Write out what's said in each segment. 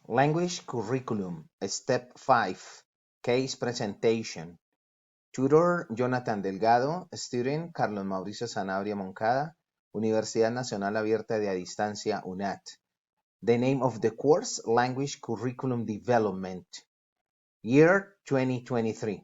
Language curriculum, step 5, case presentation. Tutor Jonathan Delgado, student Carlos Mauricio Sanabria Moncada, Universidad Nacional Abierta de a Distancia UNAT. The name of the course, Language Curriculum Development. Year 2023.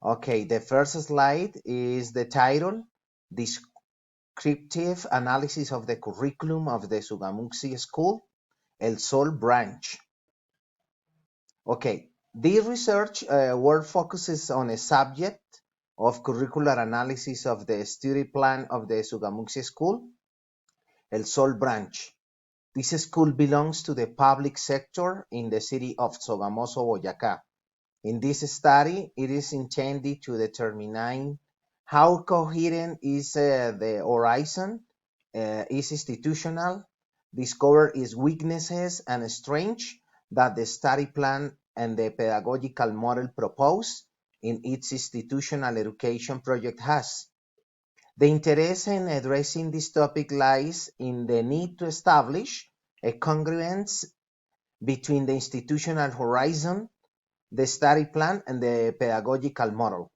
Okay, the first slide is the title, Descriptive Analysis of the Curriculum of the Sugamuxi School, El Sol Branch. Okay, this research work focuses on a subject of curricular analysis of the study plan of the Sugamuxi School, El Sol Branch. This school belongs to the public sector in the city of Sogamoso, Boyacá. In this study, it is intended to determine how coherent is the horizon, is institutional, discover its weaknesses and strengths that the study plan and the pedagogical model proposed in its institutional education project has. The interest in addressing this topic lies in the need to establish a congruence between the institutional horizon, the study plan, and the pedagogical model.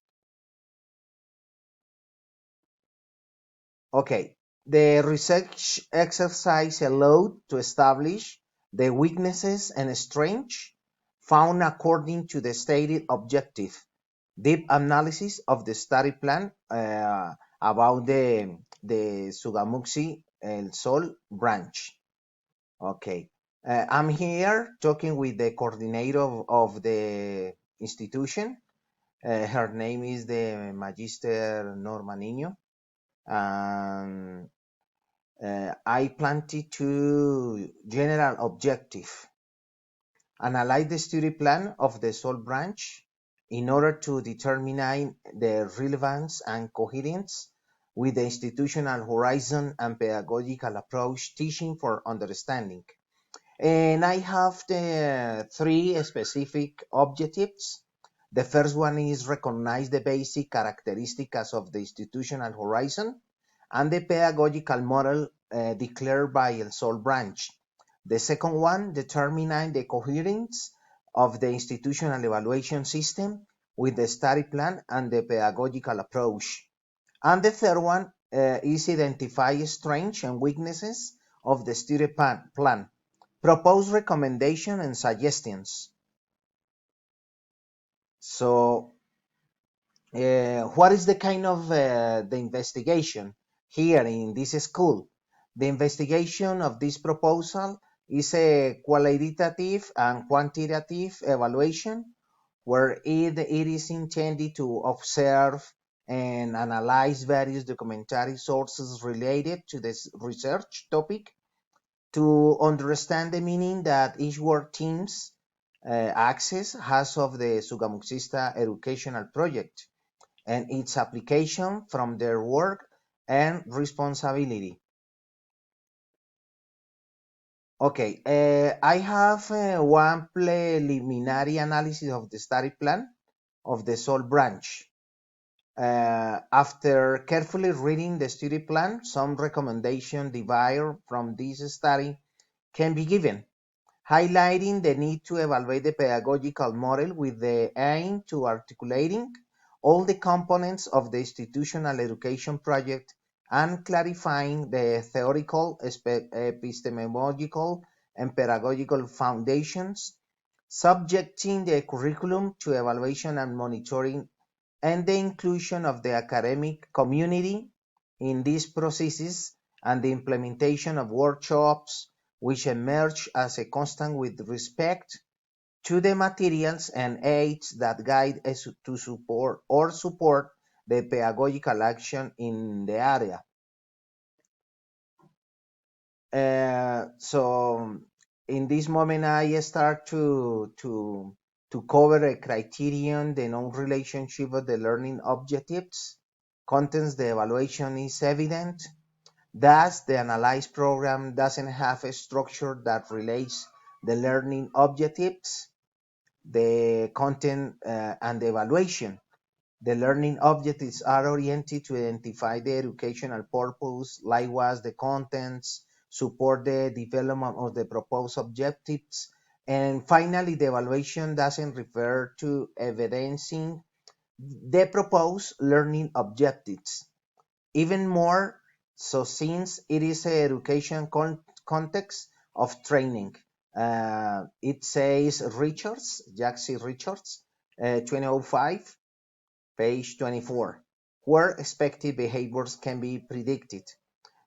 Okay, the research exercise allowed to establish the weaknesses and strengths found according to the stated objective. Deep analysis of the study plan about the Sugamuxi El Sol branch. Okay, I'm here talking with the coordinator of the institution. Her name is the Magister Norma Niño. I planted to general objective. Analyze the study plan of the Sol branch in order to determine the relevance and coherence with the institutional horizon and pedagogical approach teaching for understanding. And I have the three specific objectives. The first one is recognize the basic characteristics of the institutional horizon and the pedagogical model declared by El Sol branch. The second one, determine the coherence of the institutional evaluation system with the study plan and the pedagogical approach. And the third one is identify strengths and weaknesses of the study plan. Propose recommendations and suggestions. So, what is the kind of the investigation here in this school? The investigation of this proposal is a qualitative and quantitative evaluation where it is intended to observe and analyze various documentary sources related to this research topic to understand the meaning that each work team's access has of the Sugamuxista educational project and its application from their work and responsibility. Okay, I have one preliminary analysis of the study plan of the Sol branch. After carefully reading the study plan, some recommendation derived from this study can be given, highlighting the need to evaluate the pedagogical model with the aim to articulating all the components of the institutional education project and clarifying the theoretical, epistemological, and pedagogical foundations, subjecting the curriculum to evaluation and monitoring, and the inclusion of the academic community in these processes and the implementation of workshops which emerge as a constant with respect to the materials and aids that guide us to support the pedagogical action in the area. So in this moment, I start to cover a criterion, the known relationship of the learning objectives, contents, the evaluation is evident. Thus, the analyzed program doesn't have a structure that relates the learning objectives, the content, and the evaluation. The learning objectives are oriented to identify the educational purpose, likewise the contents, support the development of the proposed objectives. And finally, the evaluation doesn't refer to evidencing the proposed learning objectives. Even more so, since it is an education context of training. It says Richards, Jack C. Richards, 2005, page 24, where expected behaviors can be predicted.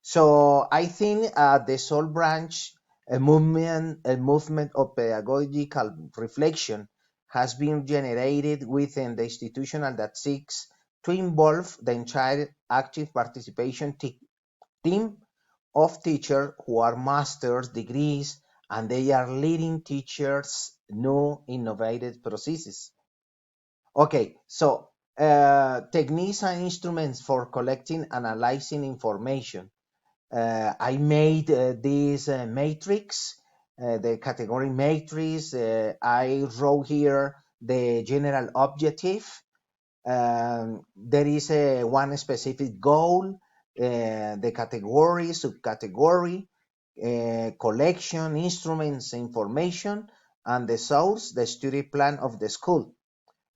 So I think the Soul Branch a movement of pedagogical reflection has been generated within the institution that seeks to involve the entire active participation team of teachers who are master's degrees and they are leading teachers new innovative processes. Okay, so techniques and instruments for collecting, analyzing information. I made this matrix, the category matrix. I wrote here the general objective. There is one specific goal, the category, subcategory, collection, instruments, information, and the source, the study plan of the school.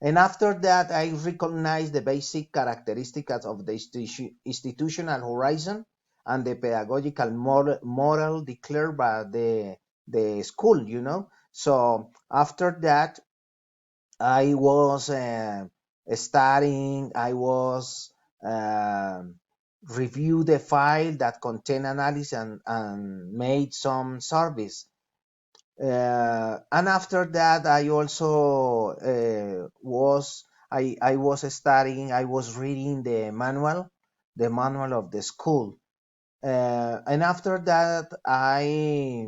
And after that, I recognize the basic characteristics of the institutional horizon and the pedagogical model declared by the school. So after that, I was studying, I was uh, review the file that contain analysis and made some surveys. And after that, I also I was studying, I was reading the manual of the school. And after that, I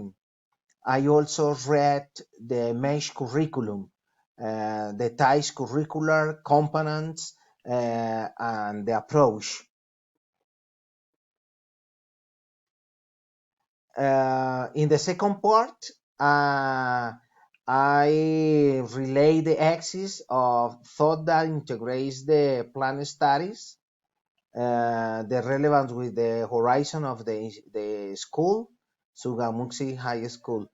also read the mesh curriculum, the TIES curricular components, and the approach. In the second part, I relay the axis of thought that integrates the plan studies, the relevance with the horizon of the school, Sugamuxi High School.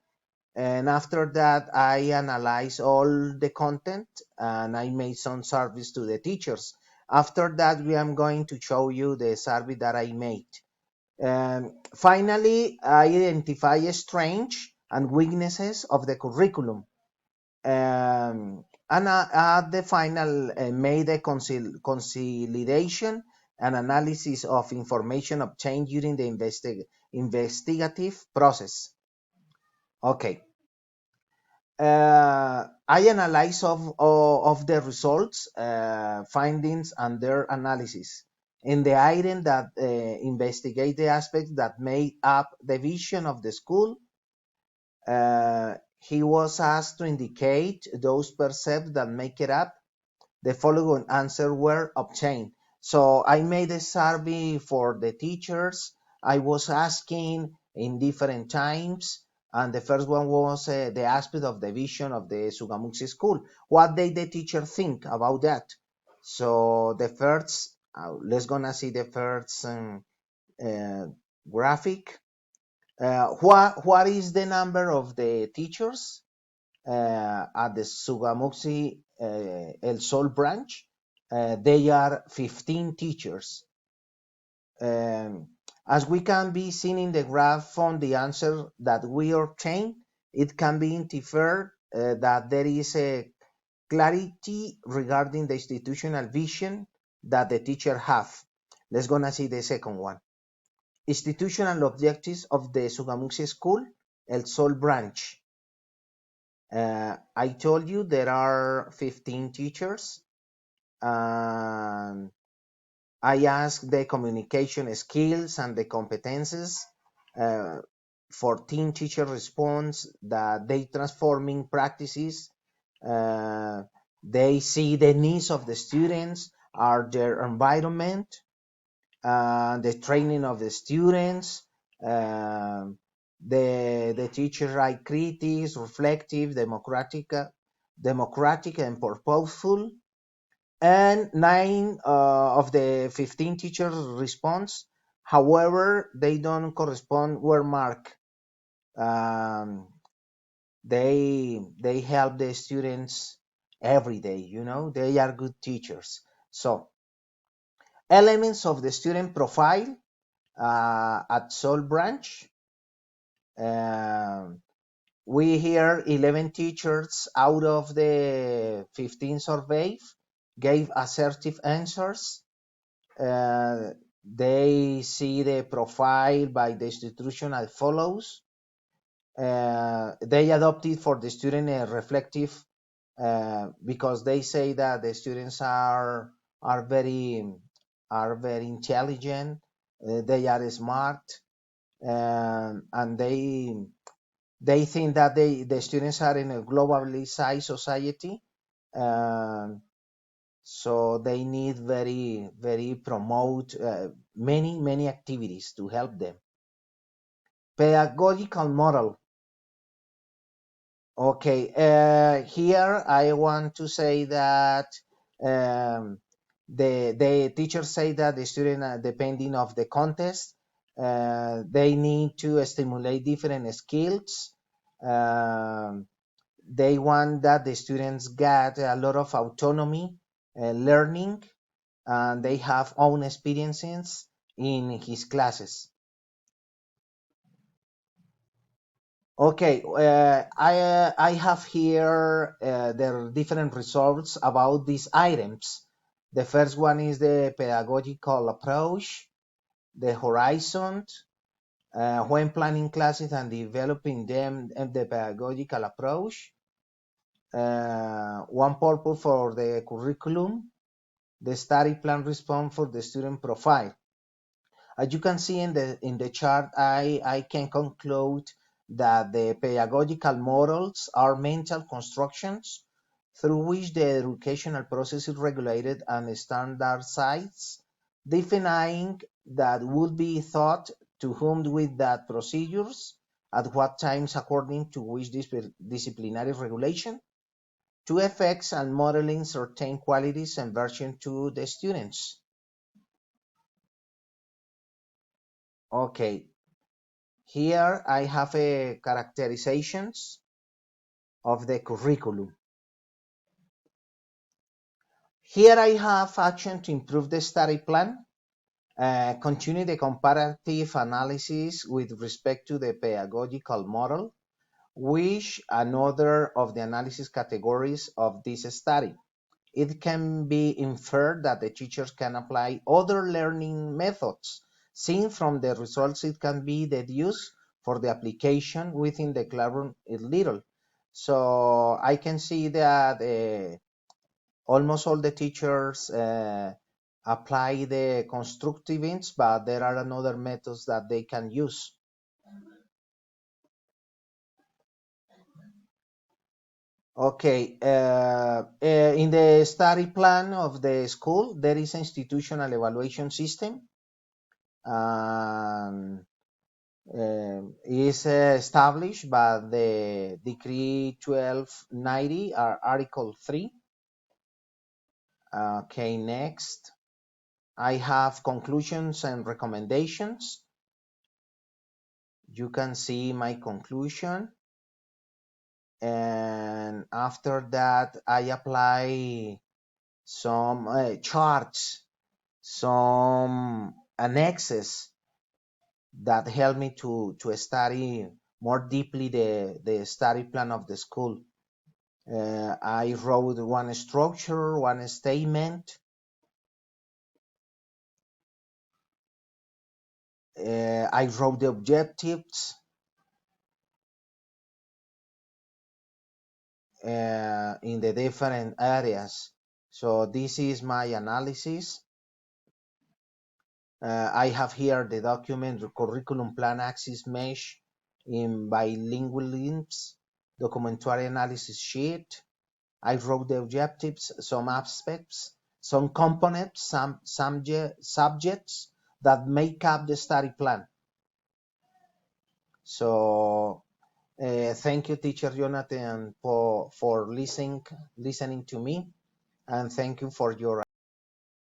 And after that, I analyze all the content and I made some surveys to the teachers. After that, we am going to show you the survey that I made. Finally, I identify strengths and weaknesses of the curriculum. And at the final, made a consolidation and analysis of information obtained during the investigative process. Okay. I analyze of the results, findings, and their analysis in the item that investigate the aspects that made up the vision of the school. He was asked to indicate those percepts that make it up. The following answers were obtained. So I made a survey for the teachers. I was asking in different times, and the first one was the aspect of the vision of the Sugamuxi school. What did the teacher think about that? So the first, let's gonna see the first uh, graphic. What is the number of the teachers at the Sugamuxi El Sol branch? They are 15 teachers. Um, as we can be seen in the graph from the answer that we obtained, it can be inferred that there is a clarity regarding the institutional vision that the teacher have. Let's gonna see the second one. Institutional objectives of the Sugamuxi School, El Sol branch. I told you there are 15 teachers. Um, I asked the communication skills and the competences. Uh, 14 teachers response that they transforming practices. Uh, they see the needs of the students, are their environment, the training of the students, um, the teachers are critics, reflective, democratic and purposeful. And 9 of the 15 teachers response However, they don't correspond where mark. Um, they help the students every day. They are good teachers. So elements of the student profile at Soul Branch. Um, we hear 11 teachers out of the 15 surveyed gave assertive answers. Uh, they see the profile by the institution as follows. They adopted for the student a reflective because they say that the students are very are very intelligent, they are smart, and they think that the students are in a globally sized society, um, so they need very promote many activities to help them. Pedagogical model. Okay, here I want to say that um, the teachers say that the student, depending of the contest, they need to stimulate different skills. Um, they want that the students get a lot of autonomy, learning, and they have own experiences in his classes. Okay, I have here the different results about these items. The first one is the pedagogical approach, the horizon, when planning classes and developing them, and the pedagogical approach. One purpose for the curriculum, the study plan response for the student profile. As you can see in the chart, I can conclude that the pedagogical models are mental constructions through which the educational process is regulated and standardized, defining that would be taught to whom with that procedures, at what times according to which disciplinary regulation, to effects and modeling certain qualities and version to the students. Okay, here I have a characterizations of the curriculum. Here I have action to improve the study plan, continue the comparative analysis with respect to the pedagogical model, which another of the analysis categories of this study. It can be inferred that the teachers can apply other learning methods. Seen from the results, it can be deduced for the application within the classroom is little. So I can see that almost all the teachers apply the constructivism, but there are another methods that they can use. Okay, in the study plan of the school, there is an institutional evaluation system. um, is established by the Decree 1290 or Article 3. Okay, next. I have conclusions and recommendations. You can see my conclusion. And after that, I apply some charts, some annexes that help me to study more deeply the study plan of the school. I wrote one structure, one statement. I wrote the objectives in the different areas. So this is my analysis. I have here the document, the curriculum plan axis mesh in bilingual links, documentary analysis sheet. I wrote the objectives, some aspects, some components, some subjects that make up the study plan. So thank you, Teacher Jonathan, for listening to me, and thank you for your